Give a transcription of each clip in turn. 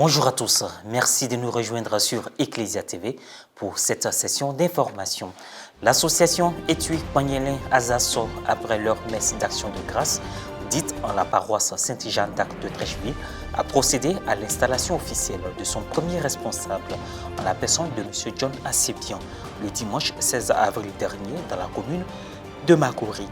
Bonjour à tous, merci de nous rejoindre sur Ecclesia TV pour cette session d'information. L'association Etui Panyelin Azaso, après leur messe d'action de grâce, dite en la paroisse Sainte-Jeanne d'Arc de Trècheville, a procédé à l'installation officielle de son premier responsable en la personne de M. John Assebian le dimanche 16 avril dernier dans la commune de Makori.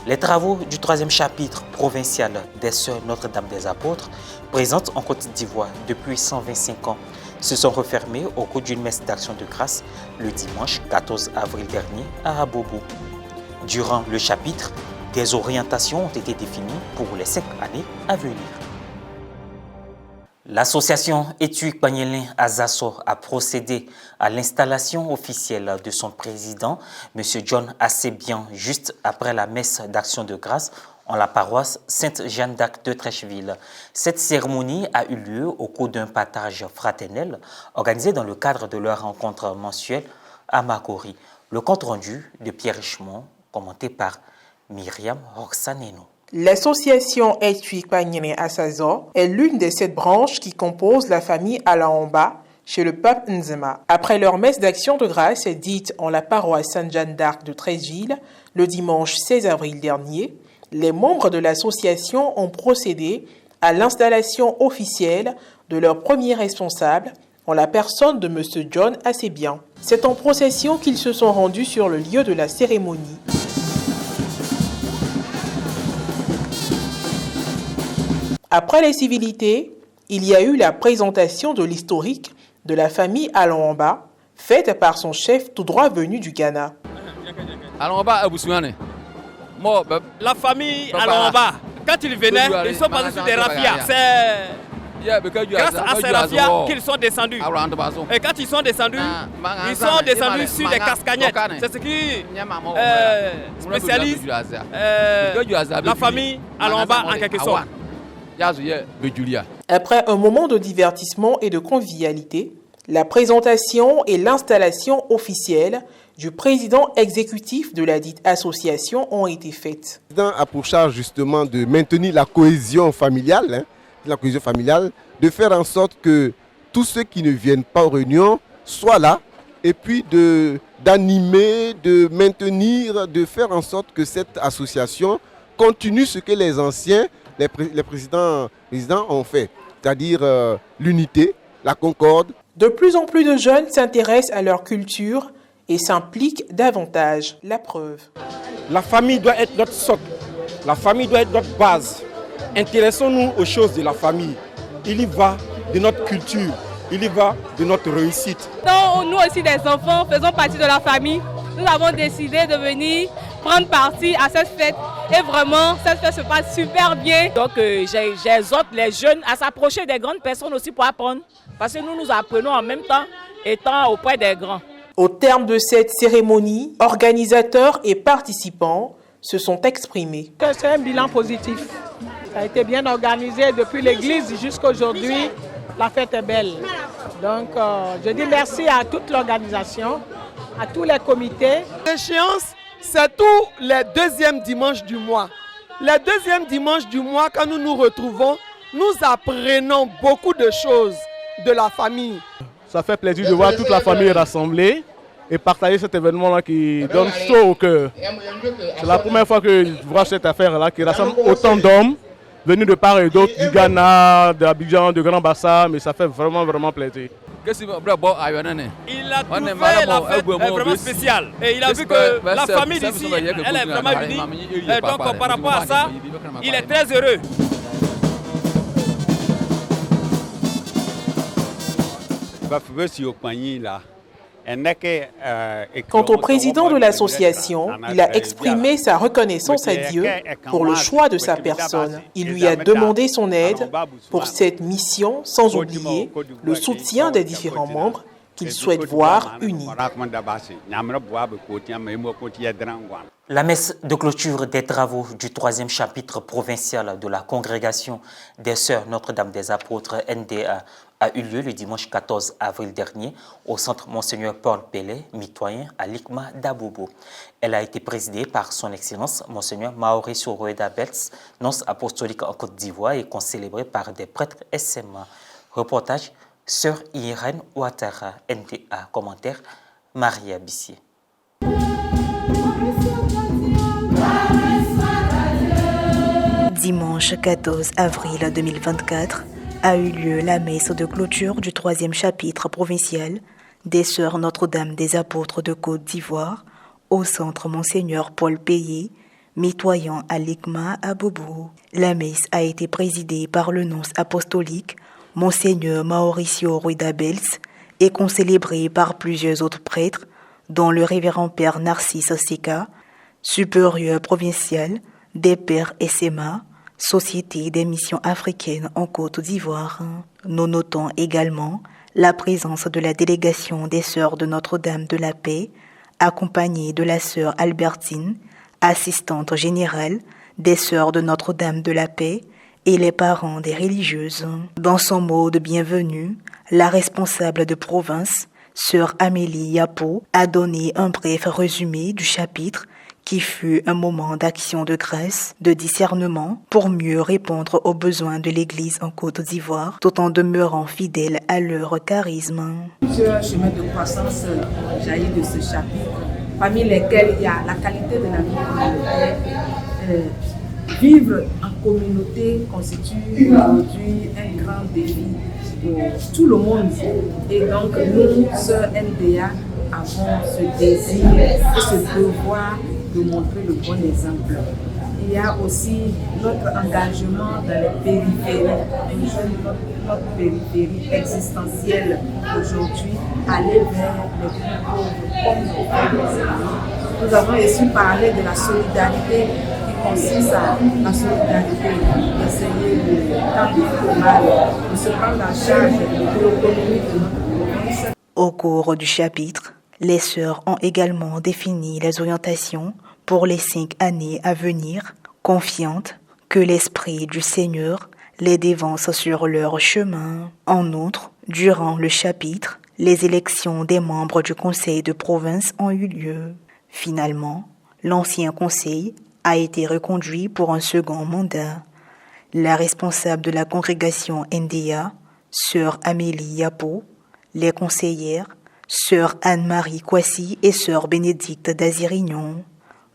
Les travaux du troisième chapitre provincial des Sœurs Notre-Dame des Apôtres, présentes en Côte d'Ivoire depuis 125 ans, se sont refermés au cours d'une messe d'action de grâce le dimanche 14 avril dernier à Abobo. Durant le chapitre, des orientations ont été définies pour les 5 années à venir. L'association Etui Panyelin Azaso a procédé à l'installation officielle de son président, M. John Assebian, juste après la messe d'action de grâce en la paroisse Sainte-Jeanne d'Arc de Trècheville. Cette cérémonie a eu lieu au cours d'un partage fraternel organisé dans le cadre de leur rencontre mensuelle à Makori. Le compte rendu de Pierre Richemont, commenté par Myriam Roxaneno. L'association Etui Panyelin Azaso est l'une des 7 branches qui composent la famille Alaomba chez le pape Nzema. Après leur messe d'action de grâce dite en la paroisse Sainte-Jeanne d'Arc de Trècheville le dimanche 16 avril dernier, les membres de l'association ont procédé à l'installation officielle de leur premier responsable en la personne de M. John Assebian. C'est en procession qu'ils se sont rendus sur le lieu de la cérémonie. Après les civilités, il y a eu la présentation de l'historique de la famille Alaomba, faite par son chef tout droit venu du Ghana. La famille Alaomba, quand ils venaient, ils sont passés sur des rafias. C'est grâce à ces rafias qu'ils sont descendus. Et quand ils sont descendus sur des cascagnettes. C'est ce qui spécialise la famille Alaomba en quelque sorte. Après un moment de divertissement et de convivialité, la présentation et l'installation officielle du président exécutif de la dite association ont été faites. Le président a pour charge justement de maintenir la cohésion familiale, de faire en sorte que tous ceux qui ne viennent pas aux réunions soient là, et puis d'animer, de maintenir, de faire en sorte que cette association continue ce que les anciens, les présidents ont fait, c'est-à-dire l'unité, la concorde. De plus en plus de jeunes s'intéressent à leur culture et s'impliquent davantage. La preuve. La famille doit être notre socle, la famille doit être notre base. Intéressons-nous aux choses de la famille. Il y va de notre culture, il y va de notre réussite. Donc, nous aussi des enfants faisons partie de la famille. Nous avons décidé de venir prendre partie à cette fête et vraiment cette fête se passe super bien. Donc j'exhorte les jeunes à s'approcher des grandes personnes aussi pour apprendre parce que nous apprenons en même temps étant auprès des grands. Au terme de cette cérémonie, organisateurs et participants se sont exprimés. C'est un bilan positif. Ça a été bien organisé depuis l'église jusqu'à aujourd'hui. La fête est belle. Donc je dis merci à toute l'organisation, à tous les comités. L'échéance, c'est tous les deuxièmes dimanches du mois. Les deuxièmes dimanches du mois, quand nous nous retrouvons, nous apprenons beaucoup de choses de la famille. Ça fait plaisir de voir toute la famille rassemblée et partager cet événement-là qui donne chaud au cœur. C'est la première fois que je vois cette affaire-là qui rassemble autant d'hommes venus de part et d'autre, du Ghana, d'Abidjan, de Grand Bassam, mais ça fait vraiment plaisir. Il a trouvé la fête vraiment spéciale. Et il a vu que la famille d'ici, elle est vraiment unie. Et donc par rapport à ça, il est très heureux. Quant au président de l'association, il a exprimé sa reconnaissance à Dieu pour le choix de sa personne. Il lui a demandé son aide pour cette mission, sans oublier le soutien des différents membres qu'il souhaite voir unis. La messe de clôture des travaux du troisième chapitre provincial de la congrégation des Sœurs Notre-Dame des Apôtres NDA a eu lieu le dimanche 14 avril dernier au centre Monseigneur Paul Pellet, mitoyen à l'ICMA d'Abobo. Elle a été présidée par son Excellence Monseigneur Mauricio Rueda Belts, nonce apostolique en Côte d'Ivoire et concélébrée par des prêtres SMA. Reportage Sœur Irène Ouattara, NTA. Commentaire Maria Bissier. Dimanche 14 avril 2024 a eu lieu la messe de clôture du 3e chapitre provincial des Sœurs Notre-Dame des Apôtres de Côte d'Ivoire au centre Monseigneur Paul Payé, mitoyen à l'ICMA à Bobo. La messe a été présidée par le nonce apostolique Monseigneur Mauricio Ruidabels et concélébrée par plusieurs autres prêtres, dont le révérend Père Narcisse Seka, supérieur provincial des Pères SMA, Société des missions africaines en Côte d'Ivoire. Nous notons également la présence de la délégation des Sœurs de Notre-Dame de la Paix, accompagnée de la Sœur Albertine, assistante générale des Sœurs de Notre-Dame de la Paix, et les parents des religieuses. Dans son mot de bienvenue, la responsable de province, Sœur Amélie Yapo, a donné un bref résumé du chapitre qui fut un moment d'action de grâce, de discernement, pour mieux répondre aux besoins de l'Église en Côte d'Ivoire, tout en demeurant fidèle à leur charisme. Plusieurs chemins de croissance jaillissent de ce chapitre, parmi lesquels il y a la qualité de la vie communautaire. Vivre en communauté constitue aujourd'hui un grand défi pour tout le monde. Et donc nous, Sœurs NDA, avons ce désir et ce devoir de montrer le bon exemple. Il y a aussi notre engagement dans les périphéries, notre périphérie existentielle aujourd'hui, aller vers les plus pauvres comme nos frères. Nous avons aussi parlé de la solidarité qui consiste à la solidarité, d'essayer de se prendre en charge de l'autonomie de notre province. Au cours du chapitre, les sœurs ont également défini les orientations pour les 5 années à venir, confiantes que l'Esprit du Seigneur les dévance sur leur chemin. En outre, durant le chapitre, les élections des membres du conseil de province ont eu lieu. Finalement, l'ancien conseil a été reconduit pour un second mandat. La responsable de la congrégation NDA, Sœur Amélie Yapo, les conseillères, Sœur Anne-Marie Kwasi et Sœur Bénédicte d'Azirignon.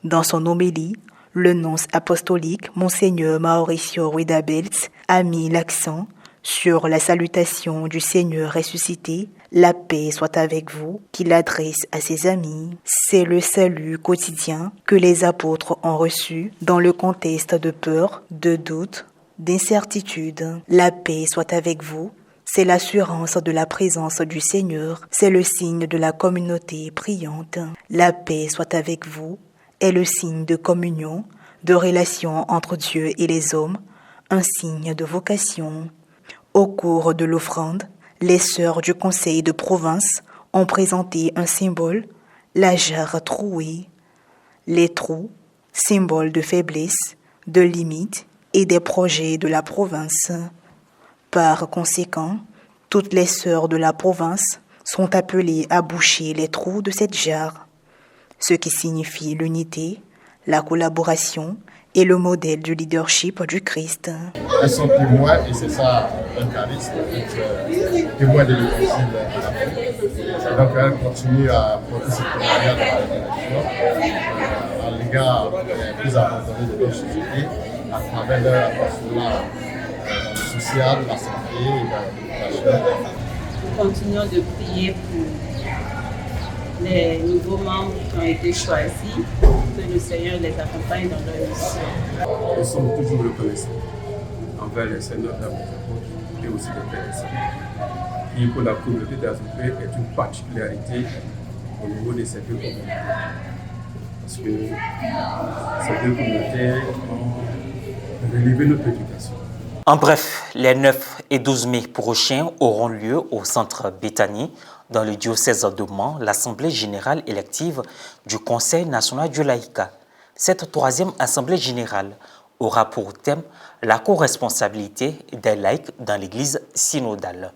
Dans son homélie, le nonce apostolique Monseigneur Mauricio Ruidabels a mis l'accent sur la salutation du Seigneur ressuscité, la paix soit avec vous, qu'il adresse à ses amis. C'est le salut quotidien que les apôtres ont reçu dans le contexte de peur, de doute, d'incertitude. La paix soit avec vous. C'est l'assurance de la présence du Seigneur, c'est le signe de la communauté priante. La paix soit avec vous est le signe de communion, de relation entre Dieu et les hommes, un signe de vocation. Au cours de l'offrande, les sœurs du conseil de province ont présenté un symbole, la jarre trouée. Les trous, symbole de faiblesse, de limite et des projets de la province. Par conséquent, toutes les sœurs de la province sont appelées à boucher les trous de cette jarre, ce qui signifie l'unité, la collaboration et le modèle du leadership du Christ. Elles sont témoins, et c'est ça un charisme, témoins de l'évangile à la fin. Donc elles continuent à porter ce témoignage à l'égard des plus abandonnés de notre société, à travers leur apostolats social, la santé et l'éducation. Nous continuons de prier pour les nouveaux membres qui ont été choisis, que le Seigneur les accompagne dans leur mission. Nous sommes toujours reconnaissants envers les Seigneurs des apôtres et aussi des pères, qui pour la communauté des Azopé est une particularité au niveau de ces deux communautés. Parce que ces deux communautés ont relevé notre éducation. En bref, les 9 et 12 mai prochains auront lieu au centre Béthanie, dans le diocèse de Mans, l'Assemblée générale élective du Conseil national du laïcat. Cette 3e Assemblée générale aura pour thème la co-responsabilité des laïcs dans l'Église synodale.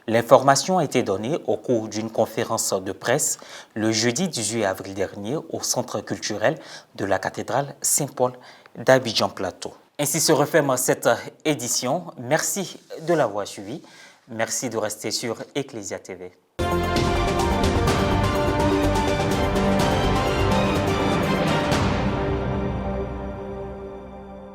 L'information a été donnée au cours d'une conférence de presse le jeudi 18 avril dernier au centre culturel de la cathédrale Saint-Paul d'Abidjan Plateau. Ainsi se referme cette édition. Merci de l'avoir suivi. Merci de rester sur Ecclesia TV.